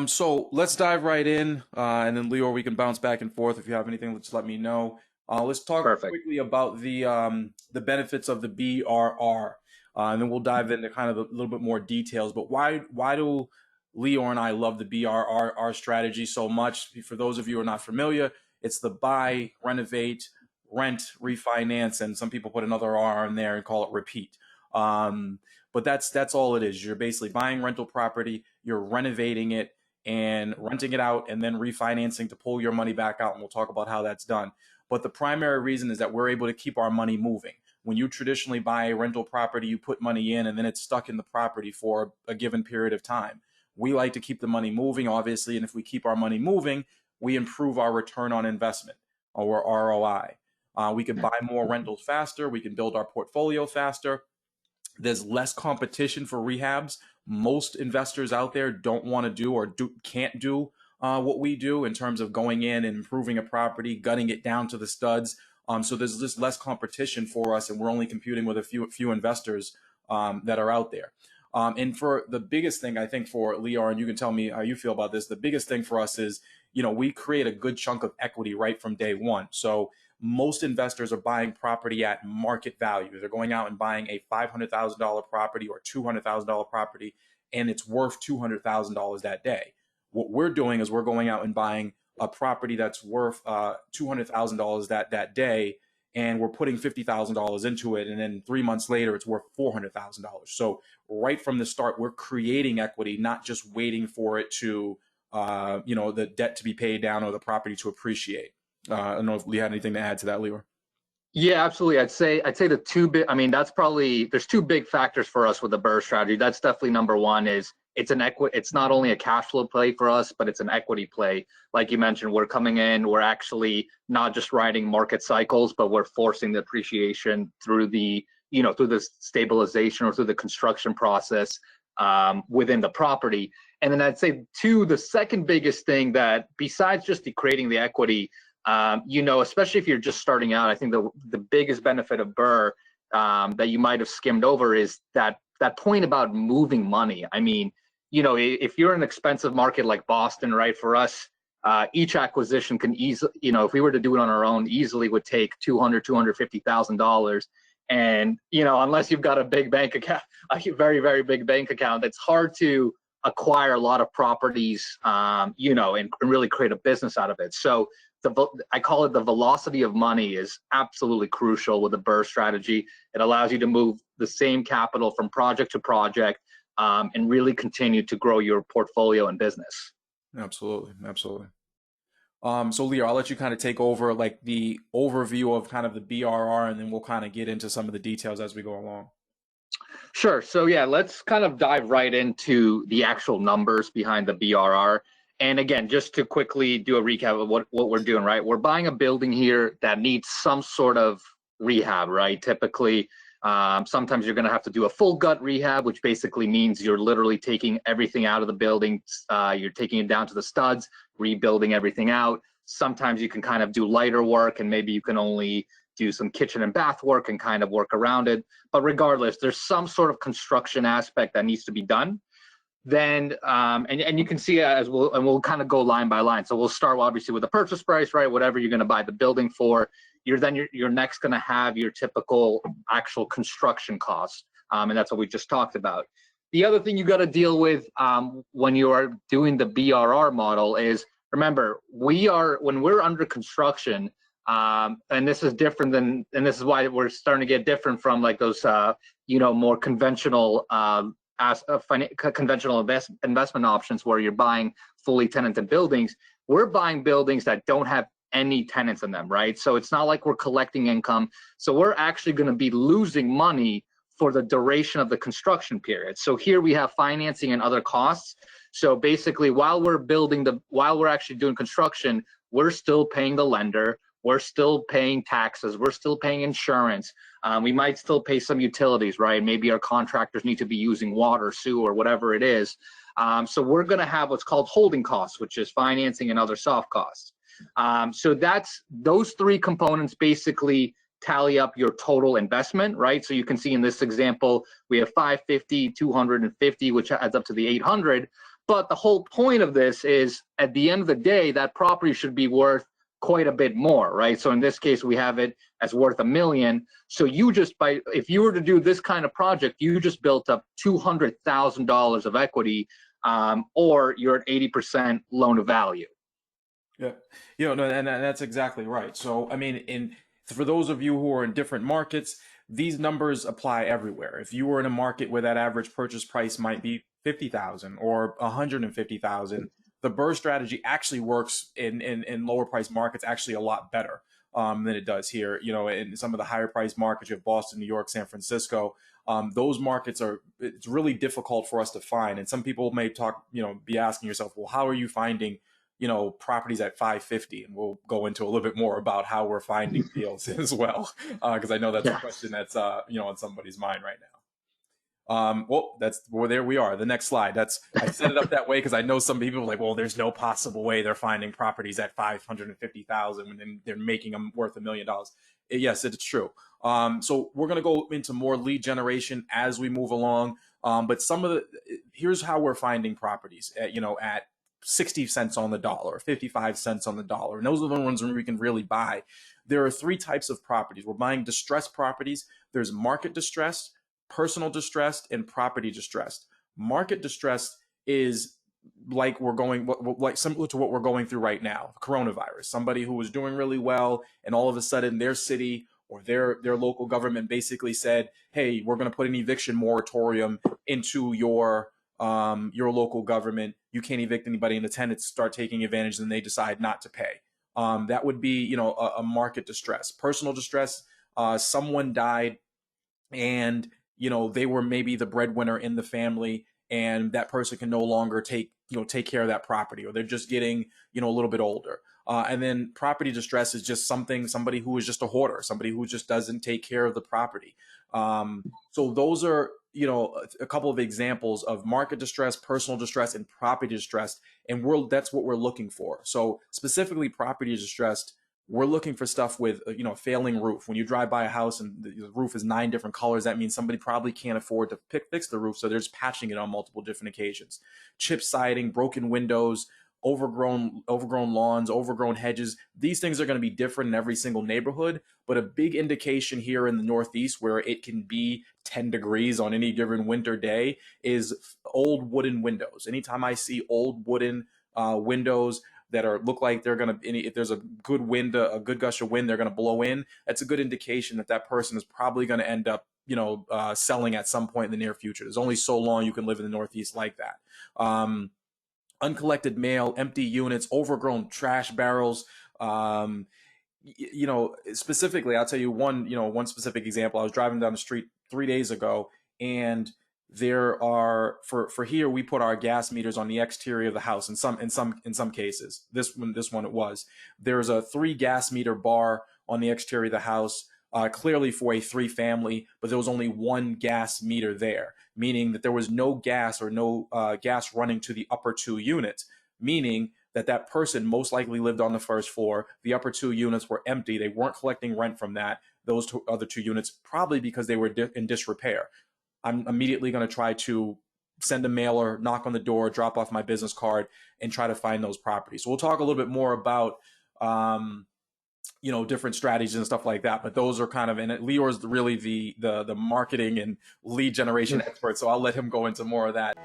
So let's dive right in, and then Leo, we can bounce back and forth. If you have anything, just let me know. Let's talk Perfect. quickly about the benefits of the BRR, and then we'll dive into kind of a little bit more details. But why do Leo and I love the BRR strategy so much? For those of you who are not familiar, it's the buy, renovate, rent, refinance, and some people put another R in there and call it repeat. Um, but that's all it is. You're basically buying rental property, you're renovating it and renting it out, and then refinancing to pull your money back out. And we'll talk about how that's done. But the primary reason is that we're able to keep our money moving. When you traditionally buy a rental property, you put money in and then it's stuck in the property for a given period of time. We like to keep the money moving, obviously. And if we keep our money moving, we improve our return on investment, or ROI. We can buy more rentals faster. We can build our portfolio faster. There's less competition for rehabs. Most investors out there don't want to do or can't do what we do in terms of going in and improving a property, gutting it down to the studs. So there's just less competition for us, and we're only competing with a few investors that are out there. And for the biggest thing, I think for Leo, and you can tell me how you feel about this, the biggest thing for us is, we create a good chunk of equity right from day one. So most investors are buying property at market value. They're going out and buying a $500,000 property or $200,000 property, and it's worth $200,000 that day. What we're doing is we're going out and buying a property that's worth $200,000 that day, and we're putting $50,000 into it, and then 3 months later, it's worth $400,000. So right from the start, we're creating equity, not just waiting for it to, the debt to be paid down or the property to appreciate. I don't know if you had anything to add to that, Leor. Yeah, absolutely. I'd say the two big. I mean, there's two big factors for us with the BRRRR strategy. That's definitely number one. Is it's not only a cash flow play for us, but it's an equity play. Like you mentioned, we're coming in. We're actually not just riding market cycles, but we're forcing the appreciation through through the stabilization or through the construction process within the property. And then I'd say the second biggest thing that besides just creating the equity. Especially if you're just starting out, I think the biggest benefit of BRRRR that you might have skimmed over is that point about moving money. I mean, if you're in an expensive market like Boston, right? For us, each acquisition can easily, if we were to do it on our own, easily would take $250,000. And unless you've got a big bank account, a very, very big bank account, it's hard to acquire a lot of properties, and really create a business out of it. So I call it the velocity of money is absolutely crucial with the BRRRR strategy. It allows you to move the same capital from project to project and really continue to grow your portfolio and business. Absolutely. So Leo, I'll let you kind of take over like the overview of kind of the BRR, and then we'll kind of get into some of the details as we go along. Sure. So yeah, let's kind of dive right into the actual numbers behind the BRR. And again, just to quickly do a recap of what we're doing, right? We're buying a building here that needs some sort of rehab, right? Typically, sometimes you're going to have to do a full gut rehab, which basically means you're literally taking everything out of the building. You're taking it down to the studs, rebuilding everything out. Sometimes you can kind of do lighter work, and maybe you can only do some kitchen and bath work and kind of work around it. But regardless, there's some sort of construction aspect that needs to be done. Then and you can see we'll kind of go line by line. So we'll start obviously with the purchase price, right? Whatever you're going to buy the building for. You're next going to have your typical actual construction cost, and that's what we just talked about. The other thing you got to deal with when you are doing the BRR model is, remember, when we're under construction, and this is different and this is why we're starting to get different from like those more conventional conventional investment options where you're buying fully tenanted buildings. We're buying buildings that don't have any tenants in them, right? So it's not like we're collecting income. So we're actually going to be losing money for the duration of the construction period. So here we have financing and other costs. So basically, while we're actually doing construction, we're still paying the lender. We're still paying taxes. We're still paying insurance. We might still pay some utilities, right? Maybe our contractors need to be using water, sewer, whatever it is. So we're going to have what's called holding costs, which is financing and other soft costs. So those three components basically tally up your total investment, right? So you can see in this example, we have 550, 250, which adds up to the 800. But the whole point of this is, at the end of the day, that property should be worth quite a bit more, right? So in this case, we have it as worth $1 million. So you just, if you were to do this kind of project, you just built up $200,000 of equity, or you're at 80% loan to value. Yeah, no, and that's exactly right. So, I mean, for those of you who are in different markets, these numbers apply everywhere. If you were in a market where that average purchase price might be 50,000 or 150,000, the BRRRR strategy actually works in lower price markets actually a lot better than it does here. In some of the higher price markets, you have Boston, New York, San Francisco. Those markets it's really difficult for us to find. And some people may be asking yourself, well, how are you finding properties at 550, and we'll go into a little bit more about how we're finding deals as well, because I know that's a question that's on somebody's mind right now. There we are. The next slide. I set it up that way because I know some people are like, well, there's no possible way they're finding properties at 550,000 and they're making them worth $1 million. Yes, it's true. So we're going to go into more lead generation as we move along. But here's how we're finding properties at 60 cents on the dollar, 55 cents on the dollar. And those are the ones where we can really buy. There are 3 types of properties. We're buying distressed properties. There's market distressed, personal distressed, and property distressed. Market distressed is like similar to what we're going through right now, coronavirus. Somebody who was doing really well, and all of a sudden their city or their local government basically said, hey, we're going to put an eviction moratorium into your local government. You can't evict anybody, and the tenants start taking advantage, and they decide not to pay. That would be, a market distress. Personal distress, someone died, and they were maybe the breadwinner in the family, and that person can no longer take care of that property, or they're just getting a little bit older. And then property distress is just somebody who is just a hoarder, somebody who just doesn't take care of the property. So those are a couple of examples of market distress, personal distress, and property distress, and that's what we're looking for. So specifically property distressed, we're looking for stuff with a failing roof. When you drive by a house and the roof is 9 different colors, that means somebody probably can't afford to fix the roof, so they're just patching it on multiple different occasions. Chip siding, broken windows, overgrown lawns, overgrown hedges. These things are going to be different in every single neighborhood, but a big indication here in the Northeast, where it can be 10 degrees on any given winter day, is old wooden windows. Anytime I see old wooden windows that look like they're going to, if there's a good wind, a good gush of wind, they're going to blow in, that's a good indication that person is probably going to end up selling at some point in the near future. There's only so long you can live in the Northeast like that. Uncollected mail, empty units, overgrown trash barrels. Specifically, I'll tell you one specific example. I was driving down the street 3 days ago, and there are for here we put our gas meters on the exterior of the house. In some cases, this one it was. There's a 3 gas meter bar on the exterior of the house. Clearly for a 3-family, but there was only 1 gas meter there, meaning that there was no gas or no gas running to the upper 2 units, meaning that person most likely lived on the first floor. The upper 2 units were empty. They weren't collecting rent from those other 2 units, probably because they were in disrepair. I'm immediately going to try to send a mailer, knock on the door, drop off my business card, and try to find those properties. So we'll talk a little bit more about different strategies and stuff like that. But those are kind of, and Lior is really the marketing and lead generation expert. So I'll let him go into more of that.